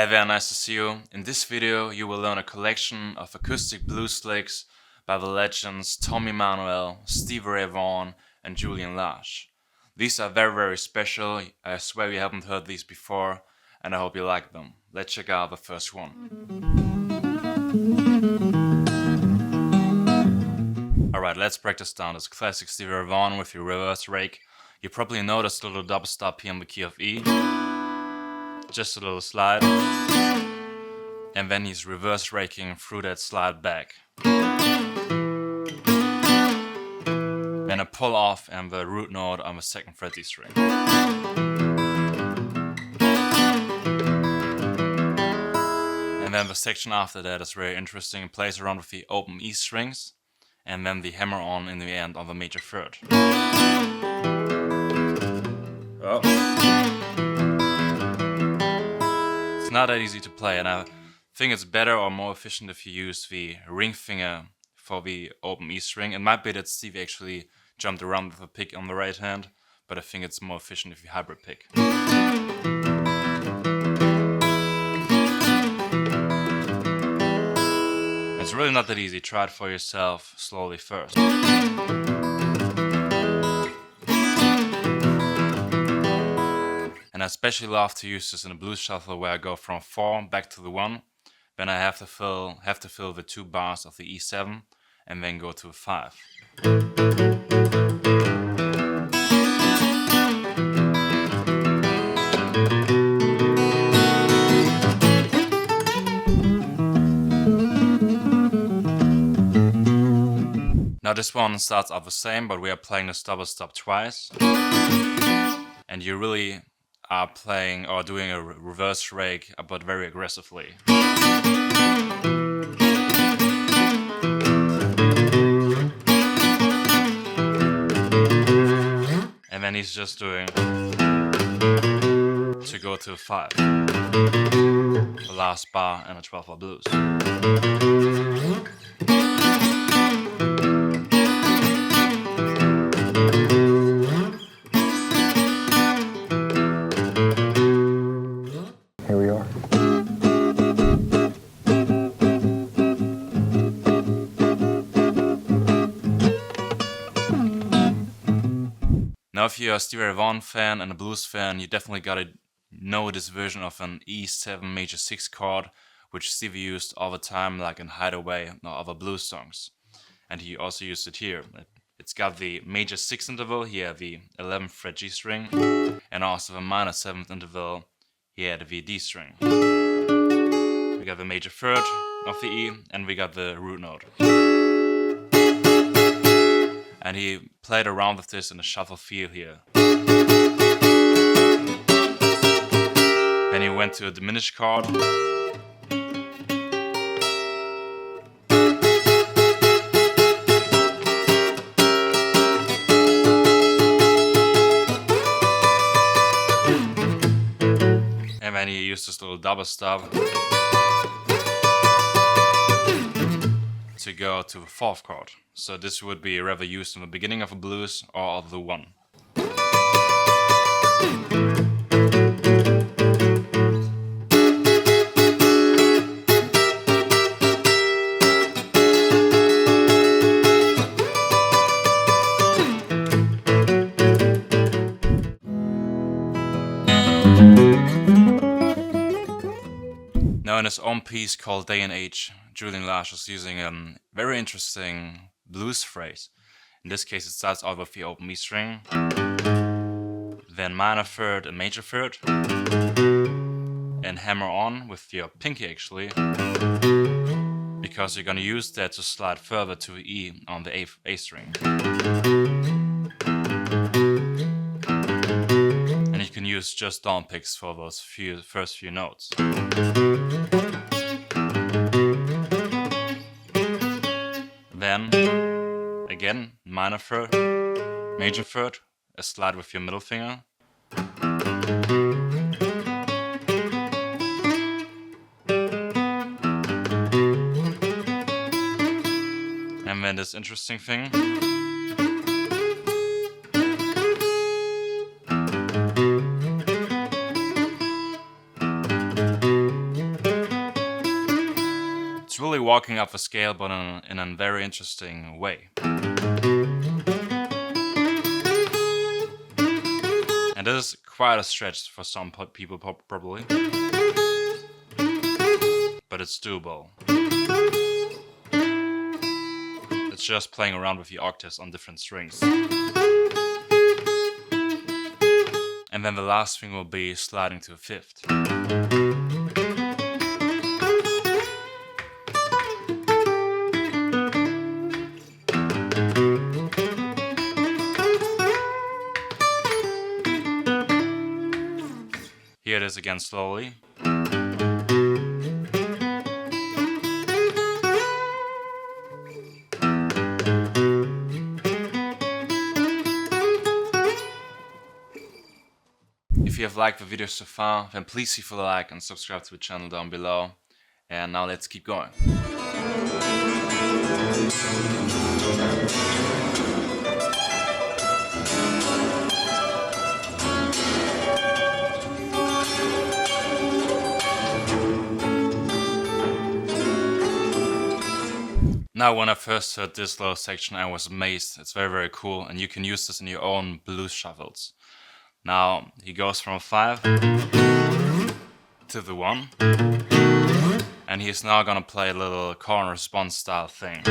Hey there, nice to see you. In this video you will learn a collection of acoustic blues licks by the legends Tommy Emmanuel, Stevie and Julian Lage. These are very special. I swear you haven't heard these before and I hope you like them. Let's check out the first one. Alright, let's break this down. It's classic Stevie with your reverse rake. You probably noticed a little double stop here in the key of E. Just a little slide, and then he's reverse raking through that slide back. Then a pull off and the root note on the second fret D string. And then the section after that is very interesting. It plays around with the open E strings and then the hammer on in the end on the major third. Oh. Not that easy to play, and I think it's better or more efficient if you use the ring finger for the open E string. It might be that Stevie actually jumped around with a pick on the right hand, but I think it's more efficient if you hybrid pick. It's really not that easy. Try it for yourself slowly first. And I especially love to use this in a blues shuffle where I go from 4 back to the 1. Then I have to fill the 2 bars of the E7 and then go to a 5. Now this one starts out the same, but we are playing this double stop twice. And you really are playing or doing a reverse rake, but very aggressively. And then he's just doing to go to 5. The last bar in a 12-bar blues. Now if you're a Stevie fan and a blues fan, you definitely gotta know this version of an E7 major 6 chord, which Stevie used all the time, like in Hideaway or other blues songs. And he also used it here. It's got the major 6th interval, here the 11th fret G string, and also the minor 7th interval, here the D string. We got the major 3rd of the E, and we got the root note. And he played around with this in a shuffle feel here. Then he went to a diminished chord. And then he used this little double stop to go to the 4th chord. So this would be rather used in the beginning of a blues or of the 1. Now in his own piece called Day and Age, Julian Lage is using a very interesting blues phrase. In this case it starts out with the open E string, then minor 3rd and major 3rd, and hammer on with your pinky actually, because you're gonna use that to slide further to E on the A string. And you can use just down picks for those first few notes. Then, again, minor 3rd, major 3rd, a slide with your middle finger. And then this interesting thing. really walking up a scale, but in a very interesting way. And this is quite a stretch for some people probably, but it's doable. It's just playing around with the octaves on different strings. And then the last thing will be sliding to a fifth. Here it is again slowly. If you have liked the video so far, then please leave a like and subscribe to the channel down below. And now let's keep going. Now, when I first heard this little section, I was amazed. It's very, very cool, and you can use this in your own blues shuffles. Now, he goes from a 5 to the 1, and he's now gonna play a little call and response style thing.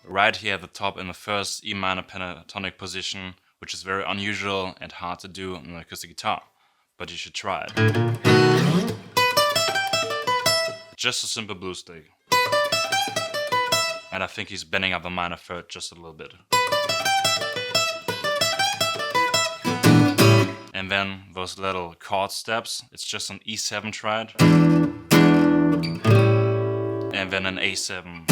Right here at the top in the first E minor pentatonic position, which is very unusual and hard to do on an acoustic guitar, but you should try it. Just a simple blues stick. And I think he's bending up the minor third just a little bit. And then those little chord steps, it's just an E7 triad. And then an A7.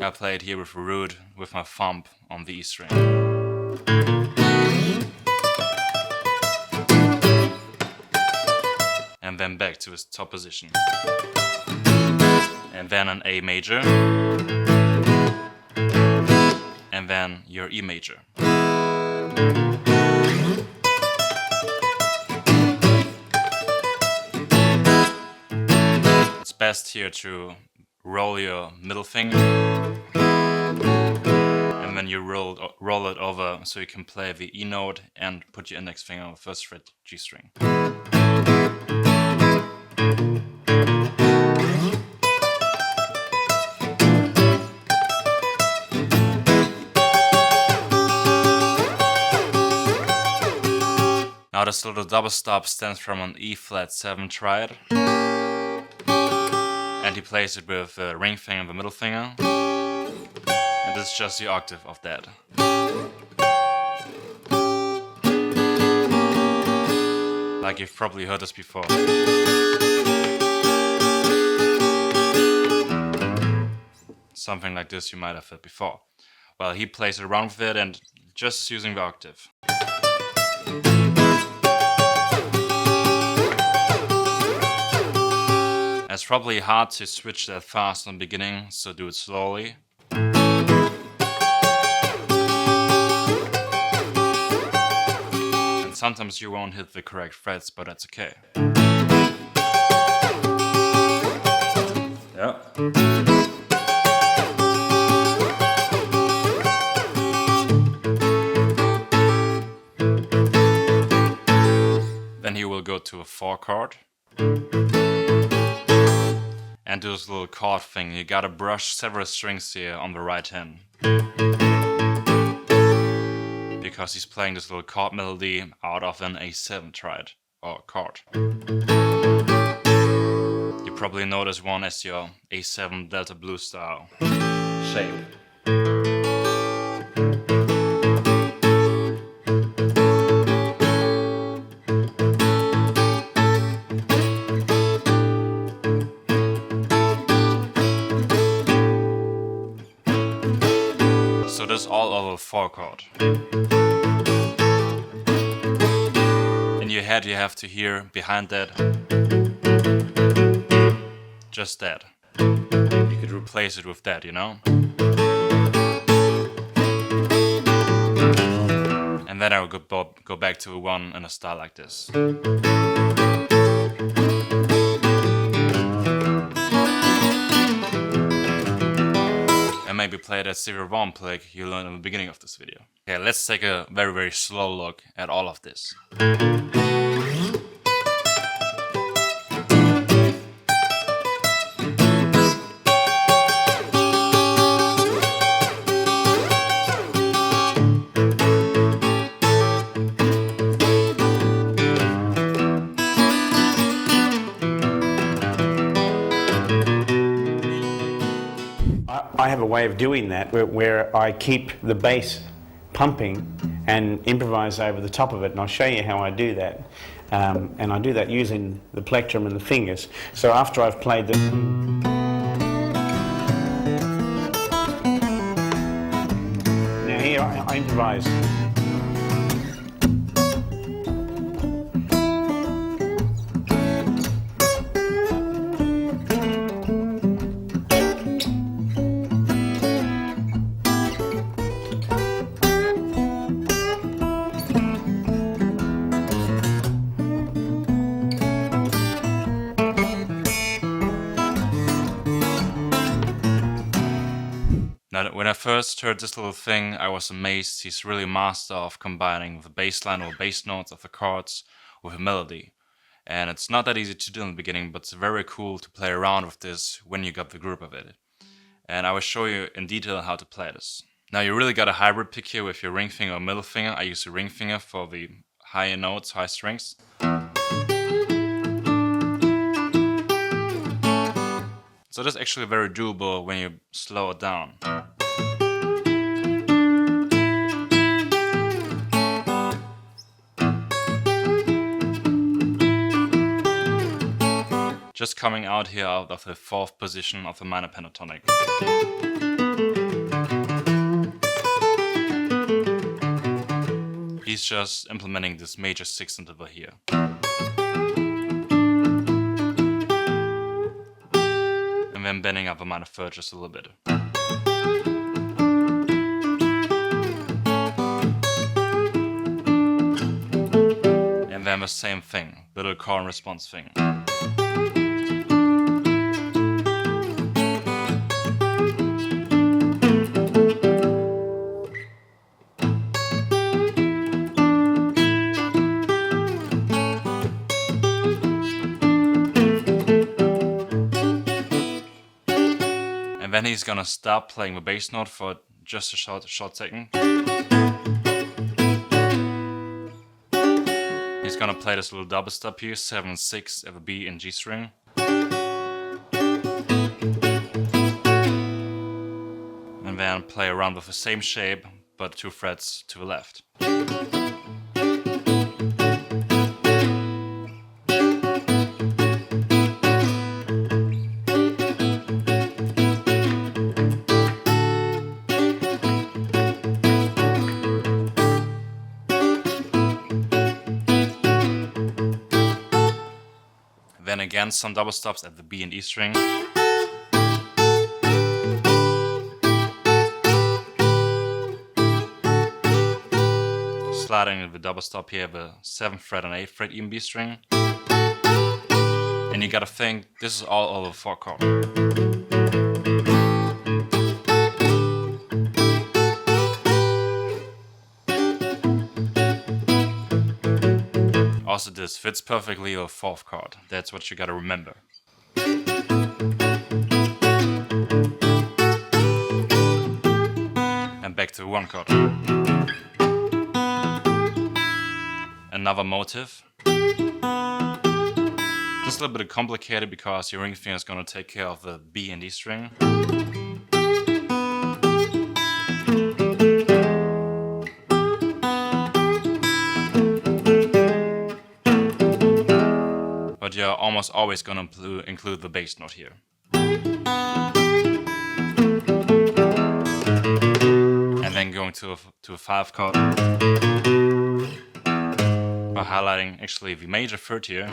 I play it here with a root with my thumb on the E string. And then back to his top position. And then an A major. And then your E major. It's best here to roll your middle finger. And then you roll it over so you can play the E note and put your index finger on the first fret G string. Now this little double stop stands from an E flat 7 triad, and he plays it with the ring finger and the middle finger, and this is just the octave of that. Like you've probably heard this before. Something like this you might have heard before. Well, he plays around with it and just using the octave. It's probably hard to switch that fast in the beginning, so do it slowly. And sometimes you won't hit the correct frets, but that's okay. Yeah. Then he will go to a 4 chord. And do this little chord thing. You gotta brush several strings here on the right hand. Because he's playing this little chord melody out of an A7 triad, or chord. You probably know this one as your A7 Delta Blues Style shape. So this is all over 4 chord. In your head you have to hear behind that just that. You could replace it with that, you know? And then I will go back to a 1 in a style like this. And maybe play that Stevie Vaughan pick you learned in the beginning of this video. Okay, let's take a very, very slow look at all of this. I have a way of doing that where I keep the bass pumping and improvise over the top of it, and I'll show you how I do that. And I do that using the plectrum and the fingers. So after I've played the... Now here I improvise. Now, when I first heard this little thing, I was amazed. He's really a master of combining the bass line or bass notes of the chords with a melody. And it's not that easy to do in the beginning, but it's very cool to play around with this when you got the grip of it. And I will show you in detail how to play this. Now, you really got a hybrid pick here with your ring finger or middle finger. I use the ring finger for the higher notes, high strings. So that's actually very doable when you slow it down. Just coming out here out of the 4th position of the minor pentatonic. He's just implementing this major 6th interval here. And then bending up a minor 3rd just a little bit. And then the same thing, little call and response thing. Then he's gonna stop playing the bass note for just a short second. He's gonna play this little double stop here, 7/6 of a B and G string. And then play around with the same shape, but 2 frets to the left. Then again some double stops at the B and E string. Sliding the double stop here, the 7th fret and 8th fret even B string. And you gotta think, this is all over 4 chord. Also, this fits perfectly with 4th chord. That's what you gotta remember. And back to 1 chord. Another motive. Just a little bit complicated because your ring finger is gonna take care of the B and D string. But you're almost always going to include the bass note here. And then going to a 5 chord. By highlighting actually the major 3rd here.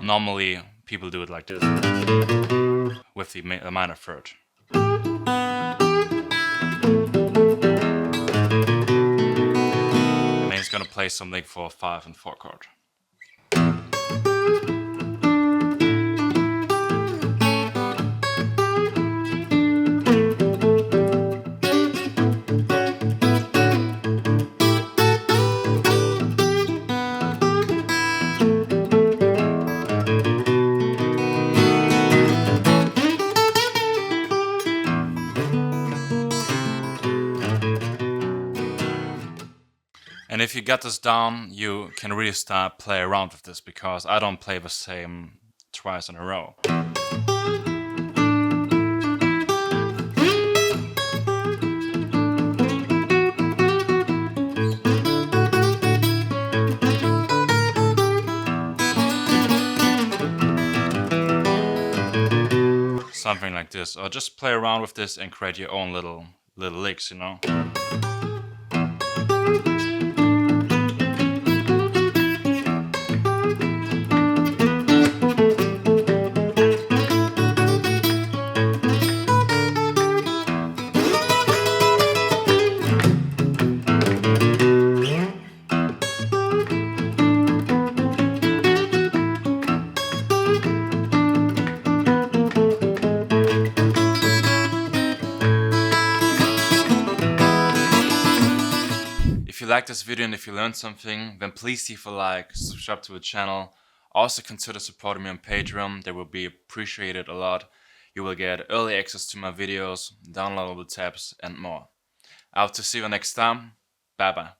Normally people do it like this. With the minor 3rd. play something for 5 and 4 chord. And if you got this down, you can really start play around with this, because I don't play the same twice in a row. Something like this, or just play around with this and create your own little licks, you know. If you like this video and if you learned something, then please leave a like, subscribe to the channel. Also consider supporting me on Patreon, that will be appreciated a lot. You will get early access to my videos, downloadable tabs and more. I hope to see you next time. Bye bye.